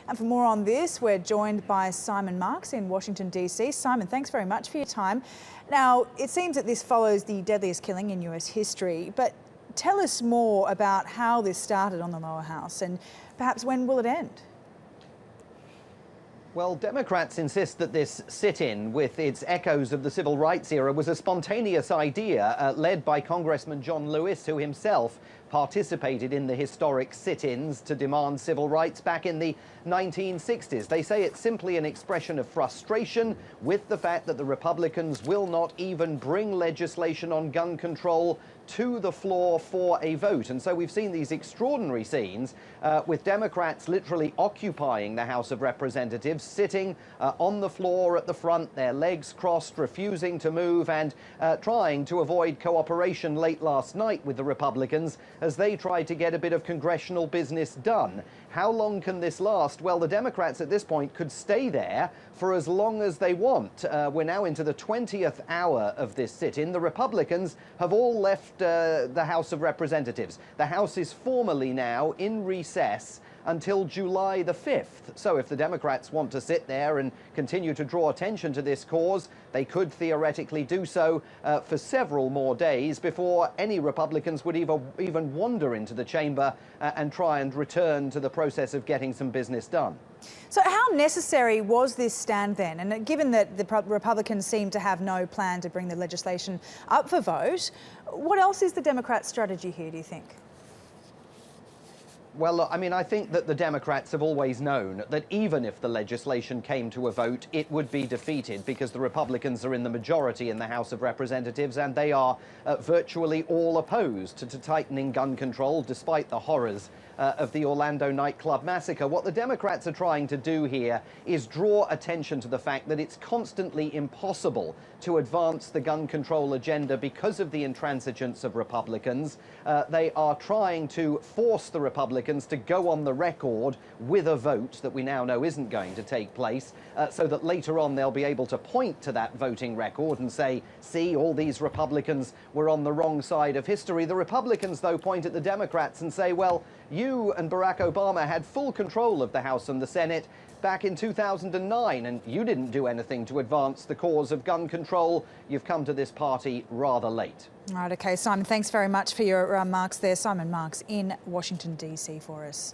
And for more on this, we're joined by Simon Marks in Washington, D.C. Simon, thanks very much for your time. Now, it seems that this follows the deadliest killing in US history, but tell us more about how this started on the lower house and perhaps when will it end? Well, Democrats insist that this sit-in, with its echoes of the civil rights era, was a spontaneous idea led by Congressman John Lewis, who himself participated in the historic sit-ins to demand civil rights back in the 1960s. They say it's simply an expression of frustration with the fact that the Republicans will not even bring legislation on gun control to the floor for a vote. And so we've seen these extraordinary scenes with Democrats literally occupying the House of Representatives, sitting on the floor at the front, their legs crossed, refusing to move, and trying to avoid cooperation late last night with the Republicans as they tried to get a bit of congressional business done. How long can this last? Well, the Democrats at this point could stay there for as long as they want. We're now into the 20th hour of this sit-in. The Republicans have all left the House of Representatives. The House is formally now in recess until July the 5th. So if the Democrats want to sit there and continue to draw attention to this cause, they could theoretically do so for several more days before any Republicans would even wander into the chamber and try and return to the process of getting some business done. So how necessary was this stand then? And given that the Republicans seem to have no plan to bring the legislation up for vote, what else is the Democrats' strategy here, do you think? Well, look, I mean, I think that the Democrats have always known that even if the legislation came to a vote, it would be defeated because the Republicans are in the majority in the House of Representatives and they are virtually all opposed to tightening gun control, despite the horrors of the Orlando nightclub massacre. What the Democrats are trying to do here is draw attention to the fact that it's constantly impossible to advance the gun control agenda because of the intransigence of Republicans. They are trying to force the Republicans to go on the record with a vote that we now know isn't going to take place, so that later on they'll be able to point to that voting record and say, see, all these Republicans were on the wrong side of history. The Republicans, though, point at the Democrats and say, well, you and Barack Obama had full control of the House and the Senate back in 2009, and you didn't do anything to advance the cause of gun control. You've come to this party rather late. All right, OK, Simon, thanks very much for your remarks there. Simon Marks in Washington, D.C. for us.